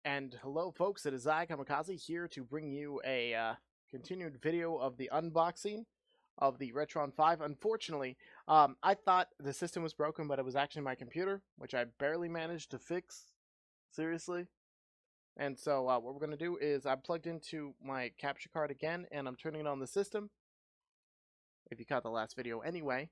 And hello folks, it is I, Kamikaze, here to bring you a continued video of the unboxing of the Retron 5. Unfortunately, I thought the system was broken, but it was actually my computer, which I barely managed to fix. Seriously. And so what we're going to do is I plugged into my capture card again, and I'm turning on the system. If you caught the last video anyway.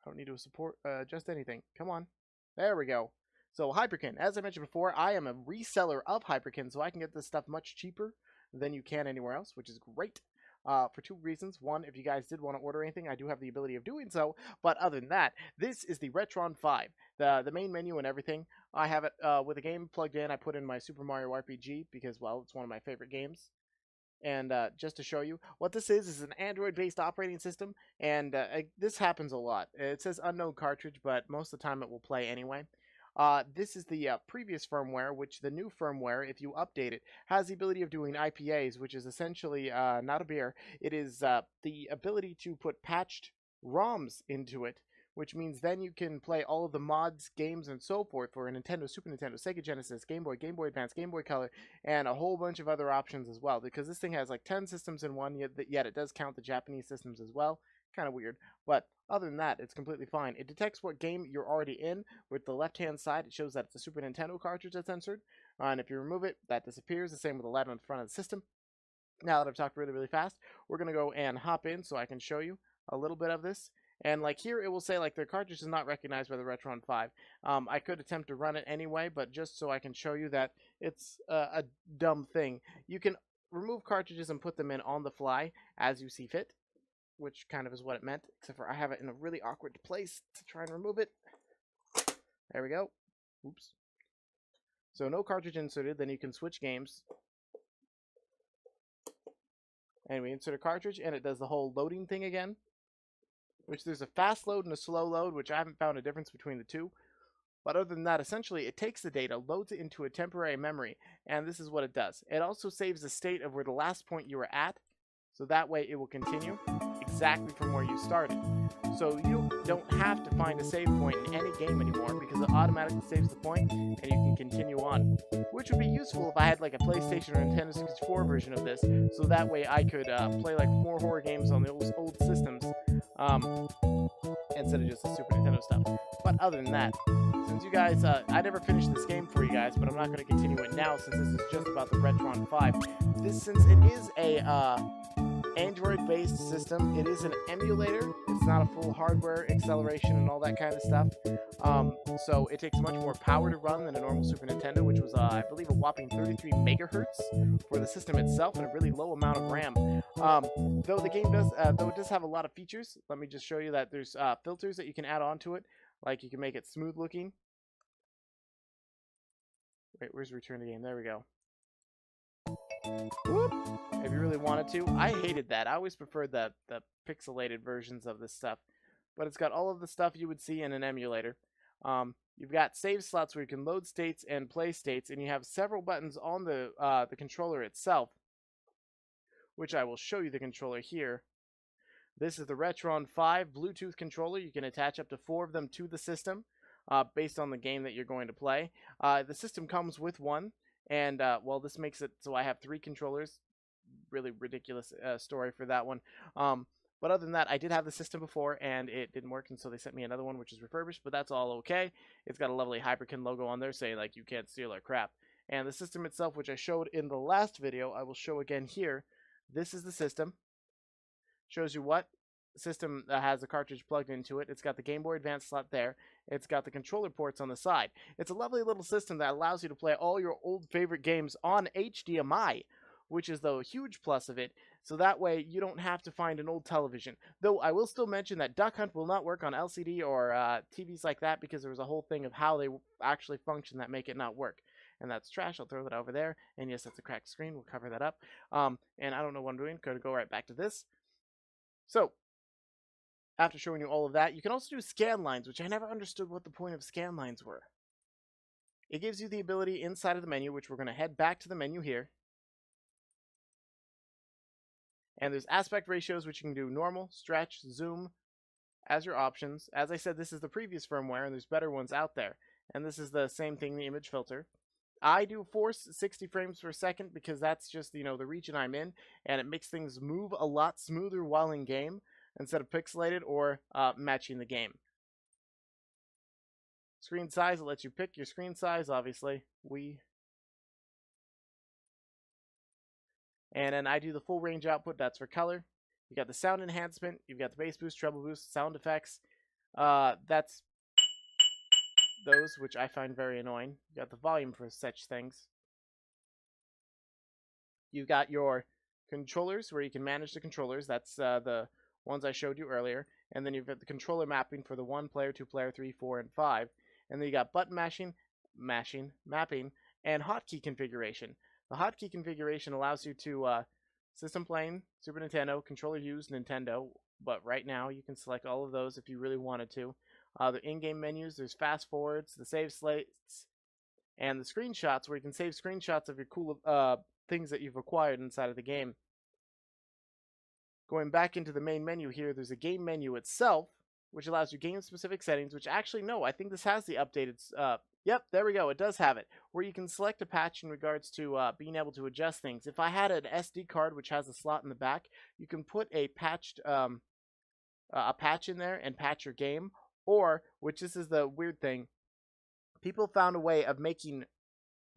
I don't need to support just anything. Come on. There we go. So Hyperkin, as I mentioned before, I am a reseller of Hyperkin, so I can get this stuff much cheaper than you can anywhere else, which is great. For two reasons. One, if you guys did want to order anything, I do have the ability of doing so. But other than that, this is the Retron 5. The main menu and everything. I have it with a game plugged in. I put in my Super Mario RPG because, well, it's one of my favorite games. And just to show you, what this is an Android-based operating system, and this happens a lot. It says unknown cartridge, but most of the time it will play anyway. This is the previous firmware, which the new firmware, if you update it, has the ability of doing IPAs, which is essentially not a beer. It is the ability to put patched ROMs into it, which means then you can play all of the mods, games, and so forth for a Nintendo, Super Nintendo, Sega Genesis, Game Boy, Game Boy Advance, Game Boy Color, and a whole bunch of other options as well, because this thing has like 10 systems in one, yet it does count the Japanese systems as well. Kind of weird, but other than that, it's completely fine. It detects what game you're already in. With the left-hand side, it shows that it's a Super Nintendo cartridge that's censored, and if you remove it, that disappears. The same with the light on the front of the system. Now that I've talked really, really fast, we're going to go and hop in so I can show you a little bit of this. And like here, it will say like the cartridge is not recognized by the Retron 5. I could attempt to run it anyway, but just so I can show you that it's a dumb thing. You can remove cartridges and put them in on the fly as you see fit, which kind of is what it meant, except for I have it in a really awkward place to try and remove it. There we go. Oops. So no cartridge inserted, then you can switch games. And we insert a cartridge, and it does the whole loading thing again. Which there's a fast load and a slow load, which I haven't found a difference between the two. But other than that, essentially, it takes the data, loads it into a temporary memory, and this is what it does. It also saves the state of where the last point you were at, so that way it will continue exactly from where you started. So you don't have to find a save point in any game anymore because it automatically saves the point and you can continue on. Which would be useful if I had like a PlayStation or Nintendo 64 version of this, so that way I could play like more horror games on those old systems instead of just the Super Nintendo stuff. But other than that, since you guys, I never finished this game for you guys, but I'm not going to continue it now since this is just about the Retron 5. Since it is a Android-based system, it is an emulator. It's not a full hardware acceleration and all that kind of stuff. So it takes much more power to run than a normal Super Nintendo, which was, I believe, a whopping 33 megahertz for the system itself and a really low amount of RAM. Though the game does, though it does have a lot of features. Let me just show you that there's filters that you can add on to it. Like you can make it smooth looking. Wait, where's return to game? There we go. Whoop. If you really wanted to. I hated that. I always preferred the pixelated versions of this stuff. But it's got all of the stuff you would see in an emulator. You've got save slots where you can load states and play states, and you have several buttons on the controller itself, which I will show you the controller here. This is the Retron 5 Bluetooth controller. You can attach up to 4 of them to the system based on the game that you're going to play. The system comes with one. And, well, this makes it so I have 3 controllers. Really ridiculous story for that one. But other than that, I did have the system before, and it didn't work, and so they sent me another one, which is refurbished, but that's all okay. It's got a lovely Hyperkin logo on there saying, like, you can't steal our crap. And the system itself, which I showed in the last video, I will show again here. This is the system. Shows you what system has a cartridge plugged into it. It's got the Game Boy Advance slot there. It's got the controller ports on the side. It's a lovely little system that allows you to play all your old favorite games on HDMI, which is the huge plus of it. So that way you don't have to find an old television. Though I will still mention that Duck Hunt will not work on LCD or TVs like that because there was a whole thing of how they actually function that make it not work. And that's trash. I'll throw that over there. And yes, that's a cracked screen. We'll cover that up. And I don't know what I'm doing. Going to go right back to this. So, after showing you all of that, you can also do scan lines, which I never understood what the point of scan lines were. It gives you the ability inside of the menu, which we're going to head back to the menu here. And there's aspect ratios, which you can do normal, stretch, zoom as your options. As I said, this is the previous firmware, and there's better ones out there. and this is the same thing, the image filter. I do force 60 frames per second because that's just, the region I'm in, and it makes things move a lot smoother while in game instead of pixelated or matching the game. Screen size, it lets you pick your screen size, obviously. And then I do the full range output, that's for color. You got the sound enhancement, you've got the bass boost, treble boost, sound effects. That's those, which I find very annoying. You got the volume for such things. You've got your controllers where you can manage the controllers. That's the ones I showed you earlier. And then you've got the controller mapping for the 1 player, 2 player, 3, 4, and 5. And then you got button mapping, and hotkey configuration. The hotkey configuration allows you to system playing, Super Nintendo, controller used, Nintendo. But right now you can select all of those if you really wanted to. The in-game menus, there's fast forwards, the save slates, and the screenshots where you can save screenshots of your cool things that you've acquired inside of the game. Going back into the main menu here, there's a game menu itself, which allows you game-specific settings, which actually, no, I think this has the updated, yep, there we go, it does have it, where you can select a patch in regards to being able to adjust things. If I had an SD card, which has a slot in the back, you can put a patch in there and patch your game. Or, which this is the weird thing, people found a way of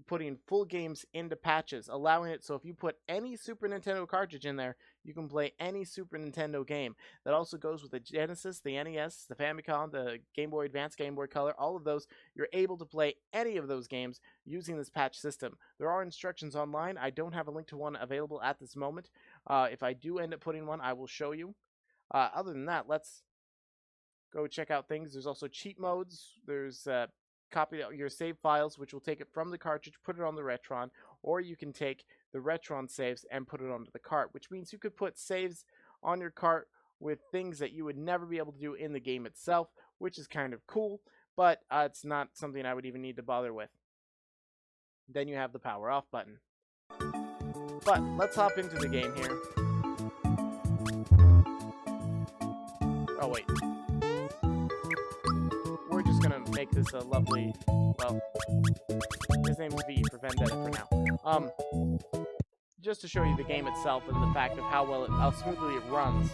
putting full games into patches, allowing it so if you put any Super Nintendo cartridge in there, you can play any Super Nintendo game. That also goes with the Genesis, the NES, the Famicom, the Game Boy Advance, Game Boy Color, all of those. You're able to play any of those games using this patch system. There are instructions online. I don't have a link to one available at this moment. If I do end up putting one, I will show you. Other than that, let's go check out things. There's also cheat modes. There's copy your save files, which will take it from the cartridge, put it on the Retron, or you can take the Retron saves and put it onto the cart, which means you could put saves on your cart with things that you would never be able to do in the game itself, which is kind of cool, but it's not something I would even need to bother with. Then you have the power off button. But let's hop into the game here. Oh wait. We're just gonna make this a lovely, well, his name's V for Vendetta for now. Just to show you the game itself and the fact of how smoothly it runs.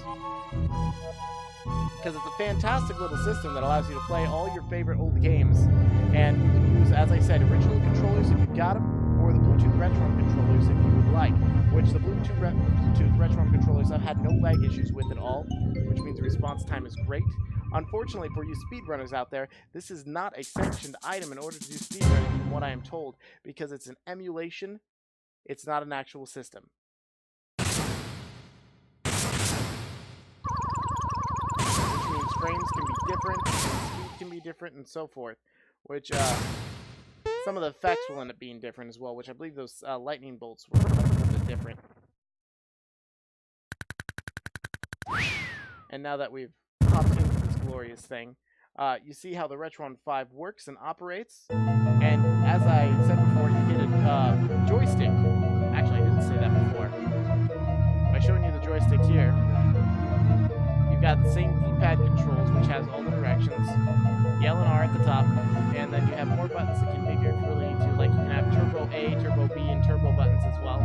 Because it's a fantastic little system that allows you to play all your favorite old games, and you can use, as I said, original controllers if you've got them, or the Bluetooth Retron controllers if you would like. Which the Bluetooth Retron controllers I've had no lag issues with at all, which means the response time is great. Unfortunately, for you speedrunners out there, this is not a sanctioned item in order to do speedrunning, from what I am told, because it's an emulation. It's not an actual system. Which means frames can be different, speed can be different, and so forth. Which, some of the effects will end up being different as well, which I believe those lightning bolts were a little bit different. And now that we've hopped into this glorious thing, you see how the Retron 5 works and operates. And as I said before, you get a joystick. Actually, I didn't say that before. By showing you the joystick here, you've got the same D-pad controls, which has all the directions, the L and R at the top, and then you have more buttons to configure if you really need to. Like you can have Turbo A, Turbo B, and Turbo buttons as well.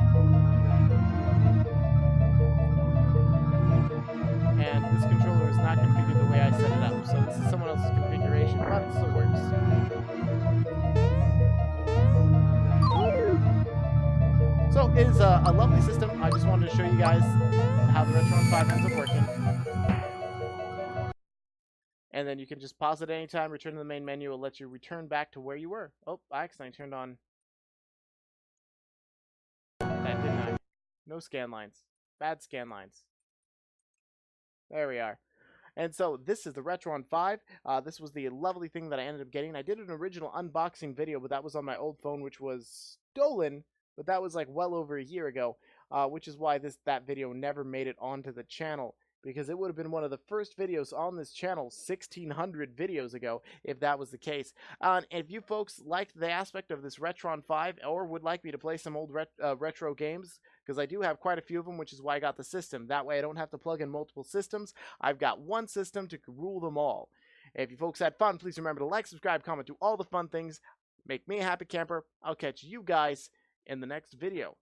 And this controller is not configured the way I set it up, so this is someone else's configuration, but it still works. So it is a lovely system. I just wanted to show you guys how the Retron 5 ends up working. And then you can just pause it anytime, return to the main menu, it'll let you return back to where you were. Oh, I accidentally turned on that, didn't I? No scan lines. Bad scan lines. There we are. And so this is the Retron 5. This was the lovely thing that I ended up getting. I did an original unboxing video, but that was on my old phone, which was stolen. But that was like well over a year ago, which is why that video never made it onto the channel. Because it would have been one of the first videos on this channel 1,600 videos ago, if that was the case. And if you folks liked the aspect of this Retron 5, or would like me to play some old retro games, because I do have quite a few of them, which is why I got the system. That way I don't have to plug in multiple systems. I've got one system to rule them all. If you folks had fun, please remember to like, subscribe, comment, do all the fun things. Make me a happy camper. I'll catch you guys in the next video.